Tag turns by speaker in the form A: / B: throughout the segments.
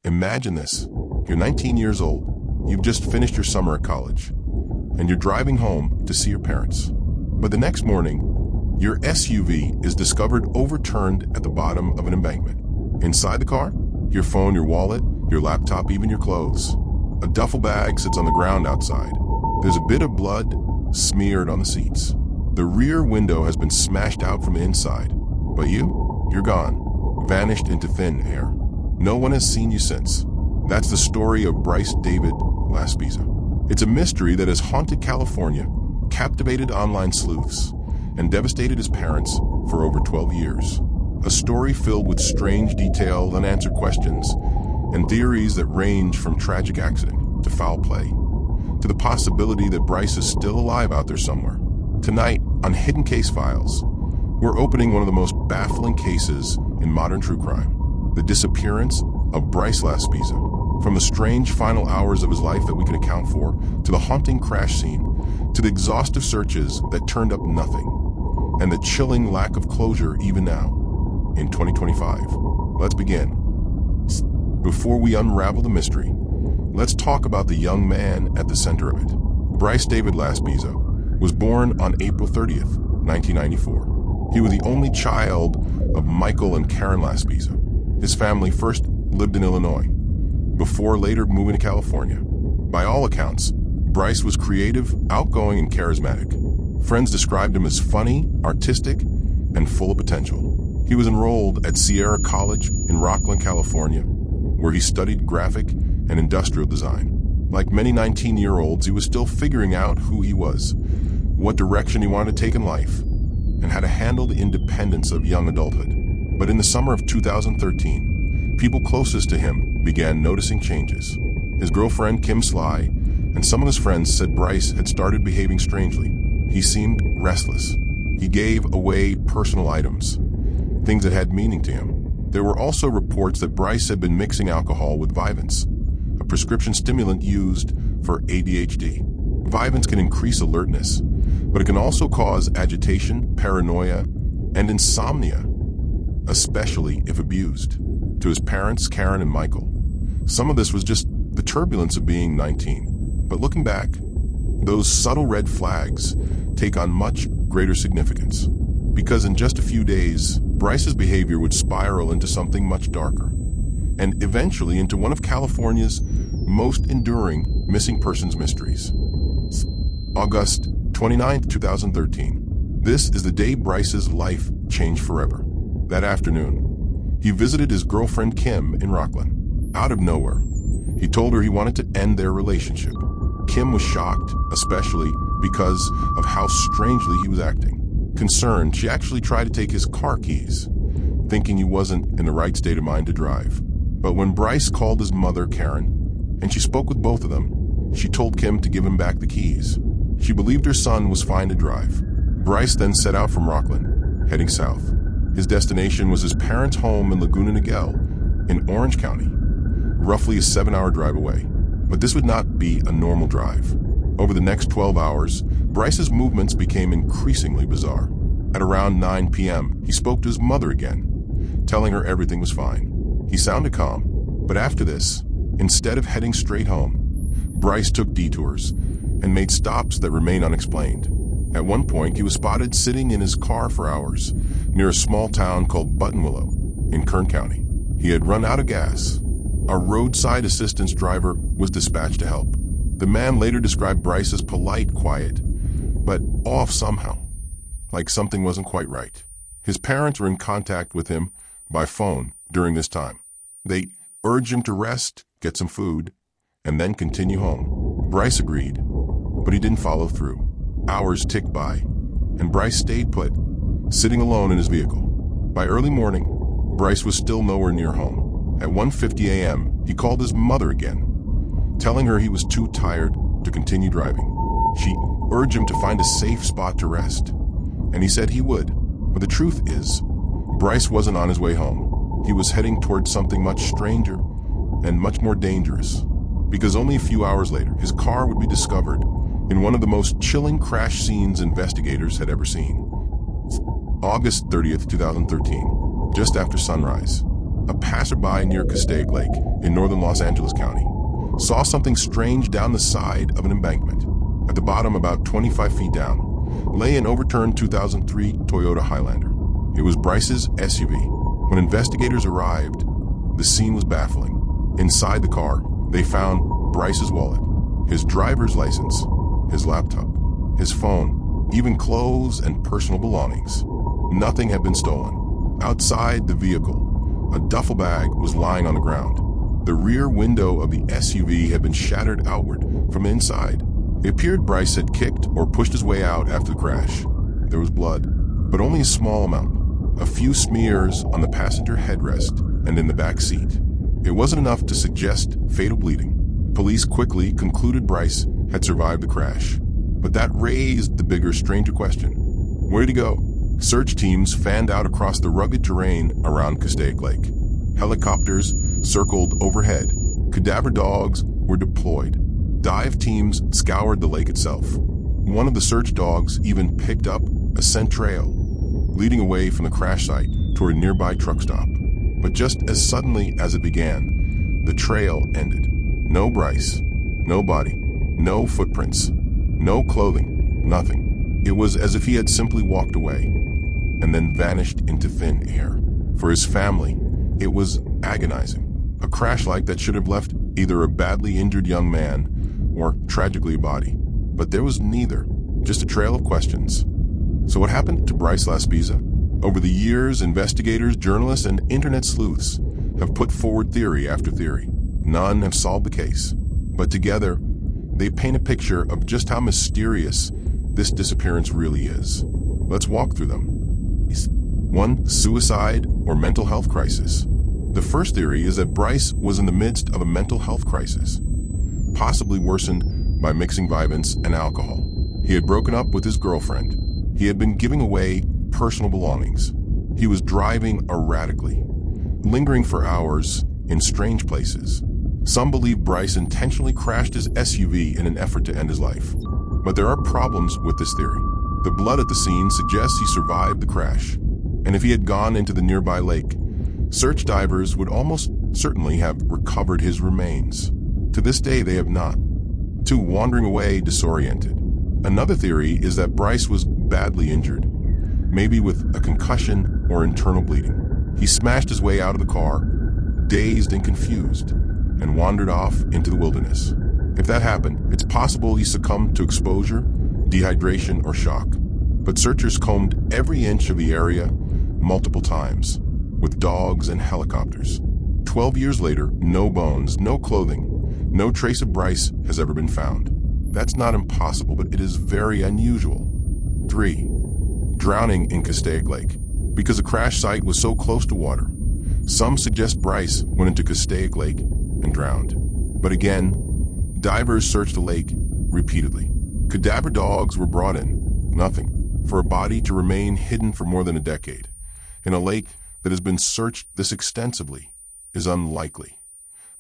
A: Imagine this. You're 19 years old, you've just finished your summer at college, and you're driving home to see your parents. But the next morning, your SUV is discovered overturned at the bottom of an embankment. Inside the car, your phone, your wallet, your laptop, even your clothes. A duffel bag sits on the ground outside. There's a bit of blood smeared on the seats. The rear window has been smashed out from the inside. But you're gone, vanished into thin air. No one has seen you since. That's the story of Bryce David Laspisa. It's a mystery that has haunted California, captivated online sleuths, and devastated his parents for over 12 years. A story filled with strange detail, unanswered questions, and theories that range from tragic accident to foul play, to the possibility that Bryce is still alive out there somewhere. Tonight, on Hidden Case Files, we're opening one of the most baffling cases in modern true crime, the disappearance of Bryce Laspisa. From the strange final hours of his life that we can account for, to the haunting crash scene, to the exhaustive searches that turned up nothing, and the chilling lack of closure even now, in 2025. Let's begin. Before we unravel the mystery, let's talk about the young man at the center of it. Bryce David Laspisa was born on April 30th, 1994. He was the only child of Michael and Karen Laspisa. His family first lived in Illinois, before later moving to California. By all accounts, Bryce was creative, outgoing, and charismatic. Friends described him as funny, artistic, and full of potential. He was enrolled at Sierra College in Rocklin, California, where he studied graphic and industrial design. Like many 19-year-olds, he was still figuring out who he was, what direction he wanted to take in life, and how to handle the independence of young adulthood. But in the summer of 2013, people closest to him began noticing changes. His girlfriend, Kim Sly, and some of his friends said Bryce had started behaving strangely. He seemed restless. He gave away personal items, things that had meaning to him. There were also reports that Bryce had been mixing alcohol with Vyvanse, a prescription stimulant used for ADHD. Vyvanse can increase alertness, but it can also cause agitation, paranoia, and insomnia, especially if abused. To his parents, Karen and Michael, some of this was just the turbulence of being 19. But looking back, those subtle red flags take on much greater significance. Because in just a few days, Bryce's behavior would spiral into something much darker, and eventually into one of California's most enduring missing persons mysteries. August 29, 2013. This is the day Bryce's life changed forever. That afternoon, he visited his girlfriend Kim in Rocklin. Out of nowhere, he told her he wanted to end their relationship. Kim was shocked, especially because of how strangely he was acting. Concerned, she actually tried to take his car keys, thinking he wasn't in the right state of mind to drive. But when Bryce called his mother, Karen, and she spoke with both of them, she told Kim to give him back the keys. She believed her son was fine to drive. Bryce then set out from Rocklin, heading south. His destination was his parents' home in Laguna Niguel in Orange County, roughly a 7-hour drive away. But this would not be a normal drive. Over the next 12 hours, Bryce's movements became increasingly bizarre. At around 9 p.m., he spoke to his mother again, telling her everything was fine. He sounded calm, but after this, instead of heading straight home, Bryce took detours and made stops that remain unexplained. At one point, he was spotted sitting in his car for hours near a small town called Buttonwillow in Kern County. He had run out of gas. A roadside assistance driver was dispatched to help. The man later described Bryce as polite, quiet, but off somehow, like something wasn't quite right. His parents were in contact with him by phone during this time. They urged him to rest, get some food, and then continue home. Bryce agreed, but he didn't follow through. Hours ticked by, and Bryce stayed put, sitting alone in his vehicle. By early morning, Bryce was still nowhere near home. At 1:50 a.m., he called his mother again, telling her he was too tired to continue driving. She urged him to find a safe spot to rest, and he said he would. But the truth is, Bryce wasn't on his way home. He was heading towards something much stranger and much more dangerous, because only a few hours later, his car would be discovered in one of the most chilling crash scenes investigators had ever seen. August 30th, 2013, just after sunrise, a passerby near Castaic Lake in northern Los Angeles County saw something strange down the side of an embankment. At the bottom, about 25 feet down, lay an overturned 2003 Toyota Highlander. It was Bryce's SUV. When investigators arrived, the scene was baffling. Inside the car, they found Bryce's wallet, his driver's license, his laptop, his phone, even clothes and personal belongings. Nothing had been stolen. Outside the vehicle, a duffel bag was lying on the ground. The rear window of the SUV had been shattered outward from inside. It appeared Bryce had kicked or pushed his way out after the crash. There was blood, but only a small amount. A few smears on the passenger headrest and in the back seat. It wasn't enough to suggest fatal bleeding. Police quickly concluded Bryce had survived the crash. But that raised the bigger, stranger question. Where'd he go? Search teams fanned out across the rugged terrain around Castaic Lake. Helicopters circled overhead. Cadaver dogs were deployed. Dive teams scoured the lake itself. One of the search dogs even picked up a scent trail, leading away from the crash site toward a nearby truck stop. But just as suddenly as it began, the trail ended. No Bryce, no body, no footprints, no clothing, nothing. It was as if he had simply walked away and then vanished into thin air. For his family, it was agonizing. A crash like that should have left either a badly injured young man or, tragically, a body. But there was neither, just a trail of questions. So what happened to Bryce Laspisa? Over the years, investigators, journalists, and internet sleuths have put forward theory after theory. None have solved the case. But together, they paint a picture of just how mysterious this disappearance really is. Let's walk through them. 1. Suicide or mental health crisis. The first theory is that Bryce was in the midst of a mental health crisis, possibly worsened by mixing Vyvanse and alcohol. He had broken up with his girlfriend. He had been giving away personal belongings. He was driving erratically, lingering for hours in strange places. Some believe Bryce intentionally crashed his SUV in an effort to end his life. But there are problems with this theory. The blood at the scene suggests he survived the crash. And if he had gone into the nearby lake, search divers would almost certainly have recovered his remains. To this day, they have not. 2. Wandering away disoriented. Another theory is that Bryce was badly injured, maybe with a concussion or internal bleeding. He smashed his way out of the car, dazed and confused, and wandered off into the wilderness. If that happened, it's possible he succumbed to exposure, dehydration, or shock. But searchers combed every inch of the area multiple times, with dogs and helicopters. 12 years later, no bones, no clothing, no trace of Bryce has ever been found. That's not impossible, but it is very unusual. 3. Drowning in Castaic Lake. Because the crash site was so close to water, some suggest Bryce went into Castaic Lake and drowned. But again, divers searched the lake repeatedly. Cadaver dogs were brought in. Nothing. For a body to remain hidden for more than a decade in a lake that has been searched this extensively is unlikely,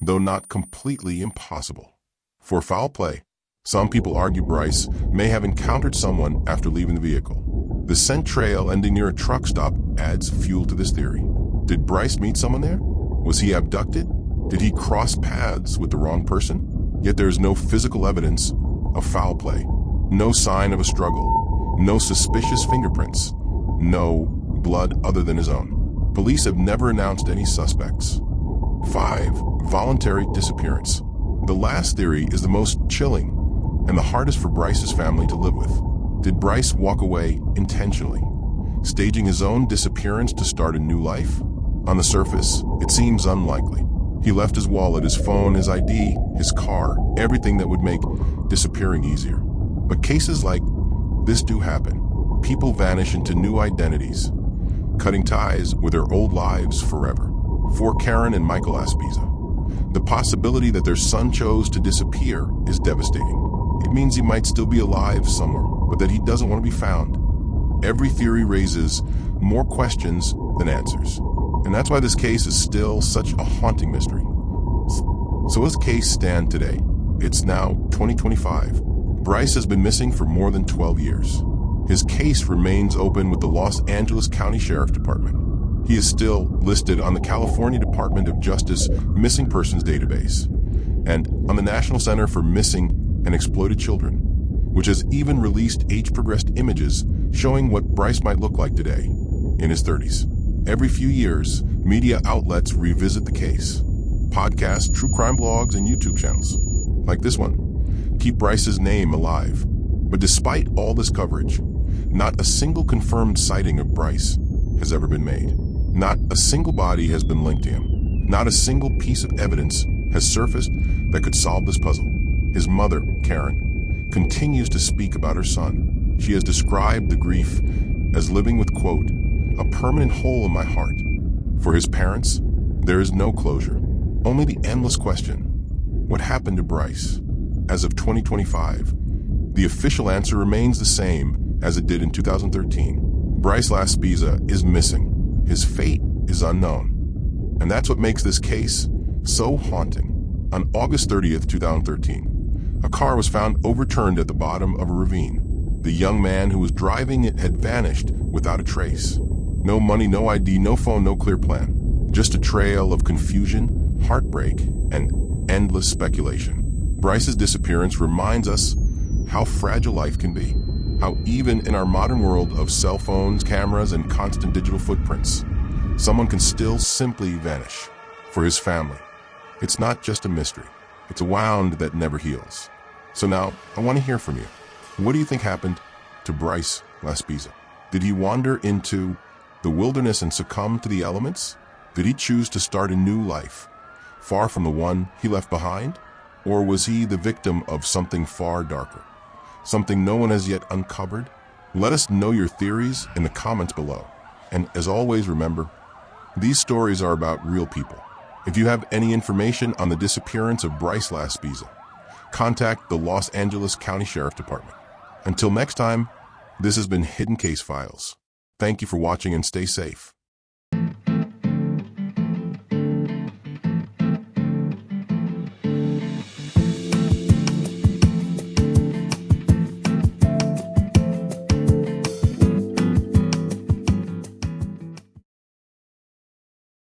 A: though not completely impossible. For foul play, some people argue Bryce may have encountered someone after leaving the vehicle. The scent trail ending near a truck stop adds fuel to this theory. Did Bryce meet someone there? Was he abducted? Did he cross paths with the wrong person? Yet there is no physical evidence of foul play, no sign of a struggle, no suspicious fingerprints, no blood other than his own. Police have never announced any suspects. 5. Voluntary disappearance. The last theory is the most chilling and the hardest for Bryce's family to live with. Did Bryce walk away intentionally, staging his own disappearance to start a new life? On the surface, it seems unlikely. He left his wallet, his phone, his ID, his car, everything that would make disappearing easier. But cases like this do happen. People vanish into new identities, cutting ties with their old lives forever. For Karen and Michael Laspisa, the possibility that their son chose to disappear is devastating. It means he might still be alive somewhere, but that he doesn't want to be found. Every theory raises more questions than answers. And that's why this case is still such a haunting mystery. So as the case stands today, it's now 2025. Bryce has been missing for more than 12 years. His case remains open with the Los Angeles County Sheriff Department. He is still listed on the California Department of Justice Missing Persons Database and on the National Center for Missing and Exploited Children, which has even released age-progressed images showing what Bryce might look like today, in his 30s. Every few years, media outlets revisit the case. Podcasts, true crime blogs, and YouTube channels, like this one, keep Bryce's name alive. But despite all this coverage, not a single confirmed sighting of Bryce has ever been made. Not a single body has been linked to him. Not a single piece of evidence has surfaced that could solve this puzzle. His mother, Karen, continues to speak about her son. She has described the grief as living with, quote, a permanent hole in my heart. For his parents, there is no closure, only the endless question, what happened to Bryce? As of 2025, the official answer remains the same as it did in 2013. Bryce Laspisa is missing. His fate is unknown. And that's what makes this case so haunting. On August 30th, 2013, a car was found overturned at the bottom of a ravine. The young man who was driving it had vanished without a trace. No money, no ID, no phone, no clear plan. Just a trail of confusion, heartbreak, and endless speculation. Bryce's disappearance reminds us how fragile life can be. How even in our modern world of cell phones, cameras, and constant digital footprints, someone can still simply vanish. For his family, it's not just a mystery. It's a wound that never heals. So now, I want to hear from you. What do you think happened to Bryce Laspisa? Did he wander into the wilderness and succumb to the elements? Did he choose to start a new life, far from the one he left behind? Or was he the victim of something far darker? Something no one has yet uncovered? Let us know your theories in the comments below. And as always, remember, these stories are about real people. If you have any information on the disappearance of Bryce Laspisa, contact the Los Angeles County Sheriff Department. Until next time, this has been Hidden Case Files. Thank you for watching and stay safe.